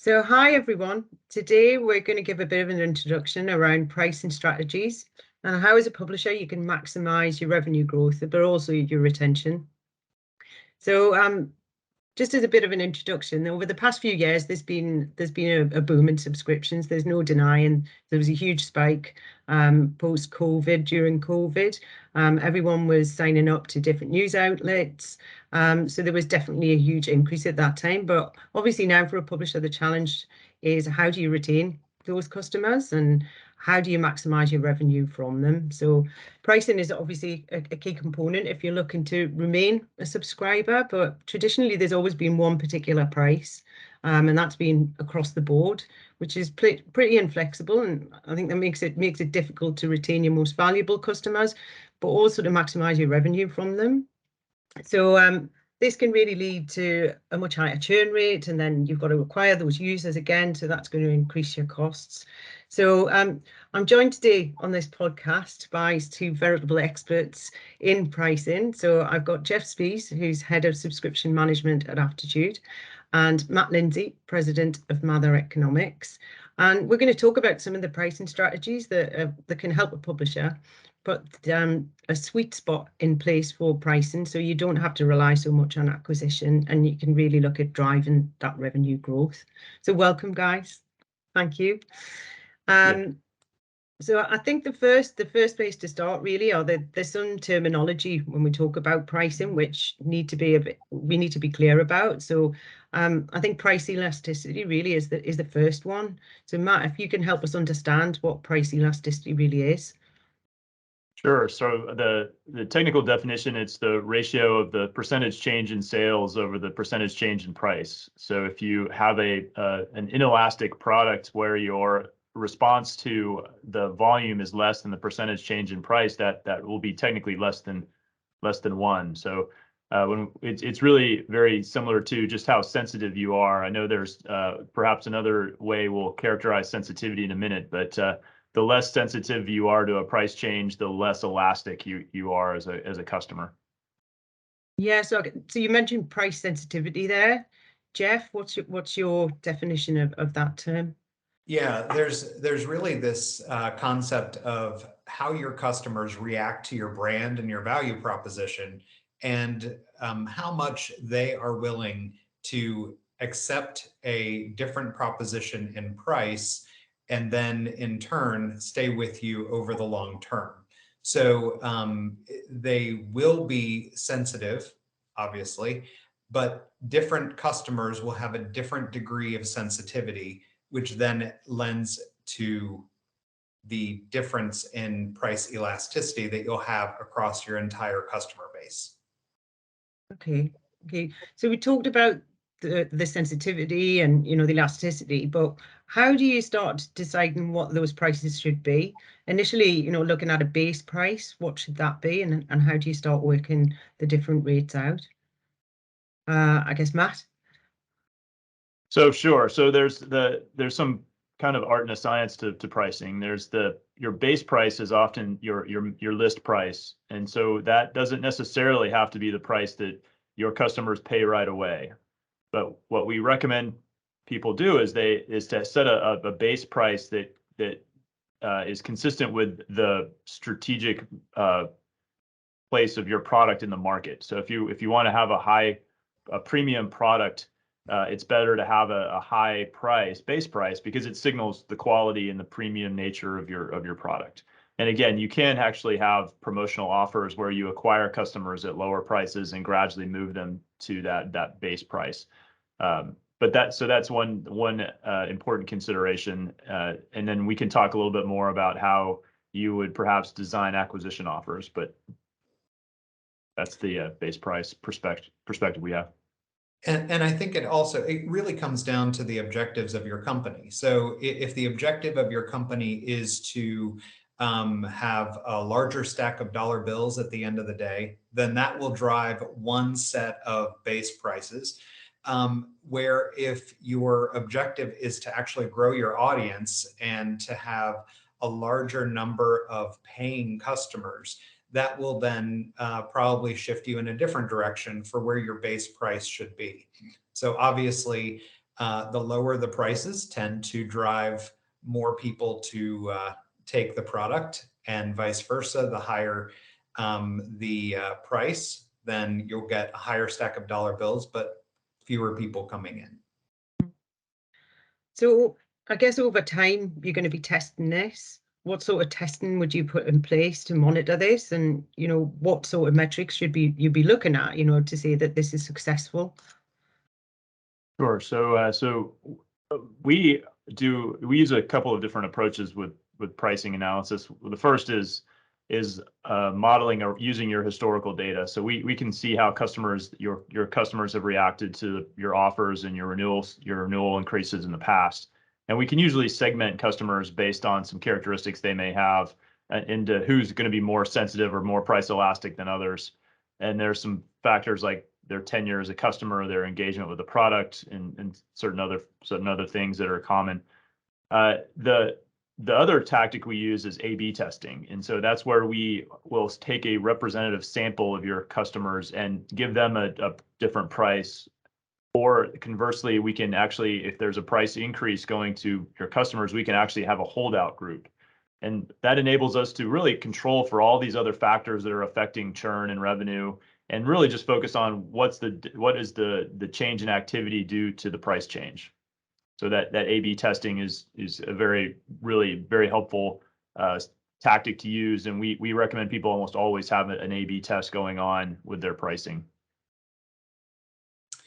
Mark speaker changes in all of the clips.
Speaker 1: So hi everyone. Today we're going to give a bit of an introduction around pricing strategies and how as a publisher you can maximize your revenue growth, but also your retention. So just as a bit of an introduction, over the past few years, there's been a boom in subscriptions. There's no denying there was a huge spike post-COVID, during COVID. Everyone was signing up to different news outlets. So there was definitely a huge increase at that time. But obviously now for a publisher, the challenge is how do you retain those customers and how do you maximize your revenue from them? So pricing is obviously a key component if you're looking to remain a subscriber, but traditionally there's always been one particular price, and that's been across the board, which is pretty inflexible, and I think that makes it difficult to retain your most valuable customers, but also to maximize your revenue from them. So this can really lead to a much higher churn rate, and then you've got to acquire those users again, so that's going to increase your costs. So I'm joined today on this podcast by two veritable experts in pricing. So I've got Jeff Spies, who's Head of Subscription Management at Aptitude, and Matt Lindsay, President of Mather Economics. And we're going to talk about some of the pricing strategies that can help a publisher put a sweet spot in place for pricing, so you don't have to rely so much on acquisition and you can really look at driving that revenue growth. So welcome, guys. Thank you. So I think the first place to start really are there's some terminology when we talk about pricing which we need to be clear about. So I think price elasticity really is the first one. So Matt, if you can help us understand what price elasticity really is.
Speaker 2: Sure. So the technical definition, it's the ratio of the percentage change in sales over the percentage change in price. So if you have an inelastic product where your response to the volume is less than the percentage change in price, that will be technically less than one. So when it's really very similar to just how sensitive you are. I know there's perhaps another way we'll characterize sensitivity in a minute, but the less sensitive you are to a price change, the less elastic you are as a customer.
Speaker 1: Yeah, so you mentioned price sensitivity there. Jeff, what's your definition of that term?
Speaker 3: Yeah, there's really this concept of how your customers react to your brand and your value proposition, and how much they are willing to accept a different proposition in price, and then in turn stay with you over the long term. So they will be sensitive, obviously, but different customers will have a different degree of sensitivity, which then lends to the difference in price elasticity that you'll have across your entire customer base.
Speaker 1: Okay. So we talked about the sensitivity and the elasticity, but how do you start deciding what those prices should be? Initially, looking at a base price, what should that be, and how do you start working the different rates out? I guess Matt.
Speaker 2: So sure. So there's some kind of art and a science to pricing. There's your base price is often your list price, and so that doesn't necessarily have to be the price that your customers pay right away. But what we recommend people do is to set a base price that is consistent with the strategic place of your product in the market. So if you want to have a premium product, it's better to have a high base price, because it signals the quality and the premium nature of your product. And again, you can actually have promotional offers where you acquire customers at lower prices and gradually move them to that base price. But that's one important consideration. And then we can talk a little bit more about how you would perhaps design acquisition offers, but that's the base price perspective we have.
Speaker 3: And I think it really comes down to the objectives of your company. So if the objective of your company is to have a larger stack of dollar bills at the end of the day, then that will drive one set of base prices. Where if your objective is to actually grow your audience and to have a larger number of paying customers, that will then probably shift you in a different direction for where your base price should be. So obviously, the lower the prices tend to drive more people to take the product, and vice versa. The higher the price, then you'll get a higher stack of dollar bills, but fewer people coming in.
Speaker 1: So I guess over time, you're going to be testing this. What sort of testing would you put in place to monitor this? And, what sort of metrics should you be looking at, to say that this is successful?
Speaker 2: Sure. So we use a couple of different approaches with pricing analysis. The first is modeling or using your historical data. So we can see how your customers have reacted to your offers and your renewal increases in the past. And we can usually segment customers based on some characteristics they may have into who's going to be more sensitive or more price elastic than others. And there's some factors like their tenure as a customer, their engagement with the product, and certain other things that are common. The other tactic we use is A/B testing. And so that's where we will take a representative sample of your customers and give them a different price. Or conversely, we can actually, if there's a price increase going to your customers, we can actually have a holdout group. And that enables us to really control for all these other factors that are affecting churn and revenue, and really just focus on what is the change in activity due to the price change. So that A/B testing is a really very helpful tactic to use, and we recommend people almost always have an A/B test going on with their pricing.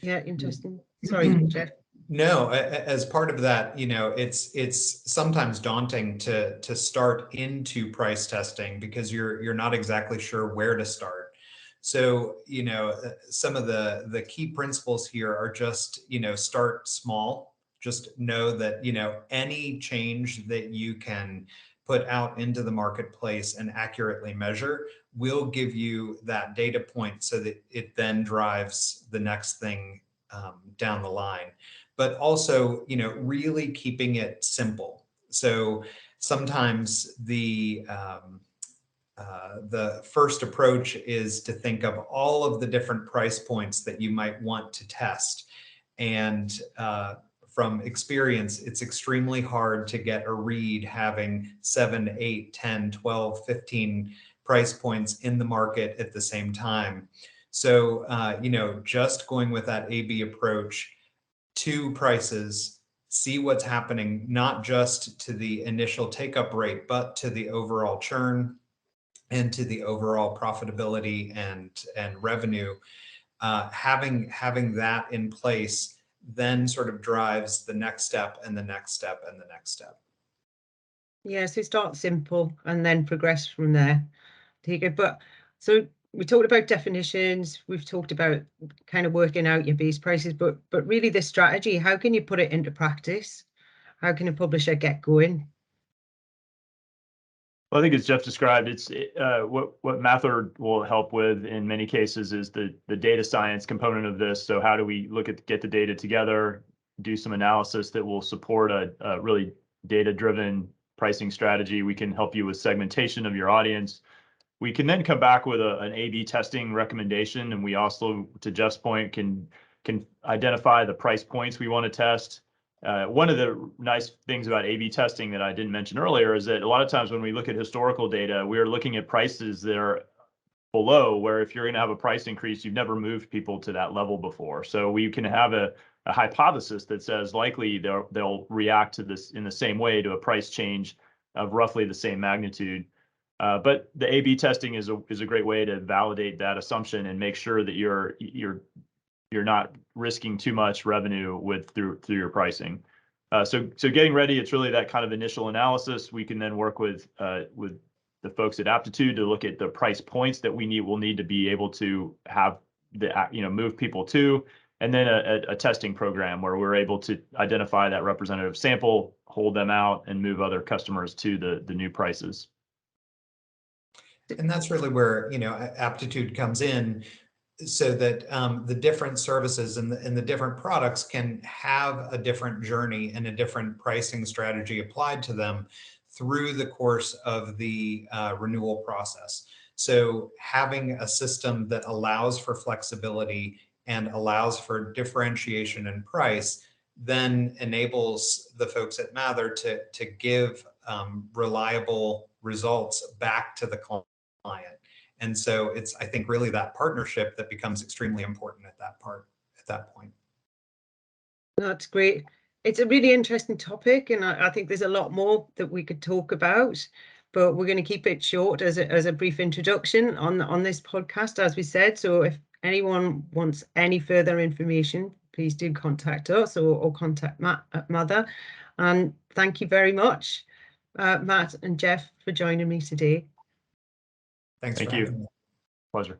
Speaker 1: Yeah, interesting. Sorry, Jeff.
Speaker 3: No, as part of that, it's sometimes daunting to start into price testing because you're not exactly sure where to start. So, some of the key principles here are just, start small. Just know that, any change that you can put out into the marketplace and accurately measure will give you that data point so that it then drives the next thing down the line. But also, really keeping it simple. So sometimes the first approach is to think of all of the different price points that you might want to test. And from experience, it's extremely hard to get a read having 7, 8, 10, 12, 15 price points in the market at the same time. So, just going with that A/B approach, 2 prices, see what's happening, not just to the initial take-up rate, but to the overall churn and to the overall profitability and revenue. Having that in place then sort of drives the next step and the next step and the next step.
Speaker 1: Yeah, so start simple and then progress from there. Take it. But so we talked about definitions, we've talked about kind of working out your base prices, but really the strategy, how can you put it into practice? How can a publisher get going?
Speaker 2: Well, I think as Jeff described, it's what Mathword will help with in many cases is the data science component of this. So how do we get the data together, do some analysis that will support a really data-driven pricing strategy. We can help you with segmentation of your audience. We can then come back with an A/B testing recommendation, and we also, to Jeff's point, can identify the price points we want to test. One of the nice things about A/B testing that I didn't mention earlier is that a lot of times when we look at historical data, we're looking at prices that are below, where if you're going to have a price increase, you've never moved people to that level before. So we can have a hypothesis that says likely they'll react to this in the same way to a price change of roughly the same magnitude. But the A/B testing is a great way to validate that assumption and make sure that you're not risking too much revenue through your pricing. So getting ready, it's really that kind of initial analysis. We can then work with the folks at Aptitude to look at the price points that will need to be able to have move people to, and then a testing program where we're able to identify that representative sample, hold them out, and move other customers to the new prices.
Speaker 3: And that's really where Aptitude comes in, so that the different services and the different products can have a different journey and a different pricing strategy applied to them through the course of the renewal process. So having a system that allows for flexibility and allows for differentiation in price then enables the folks at Mather to give reliable results back to the client. And so it's, I think, really that partnership that becomes extremely important at that point.
Speaker 1: That's great. It's a really interesting topic, and I think there's a lot more that we could talk about, but we're going to keep it short as a brief introduction on this podcast, as we said. So if anyone wants any further information, please do contact us or contact Matt at Mather. And thank you very much, Matt and Jeff, for joining me today.
Speaker 3: Thanks
Speaker 2: Thank
Speaker 3: for
Speaker 2: you.
Speaker 3: having me.
Speaker 2: Pleasure.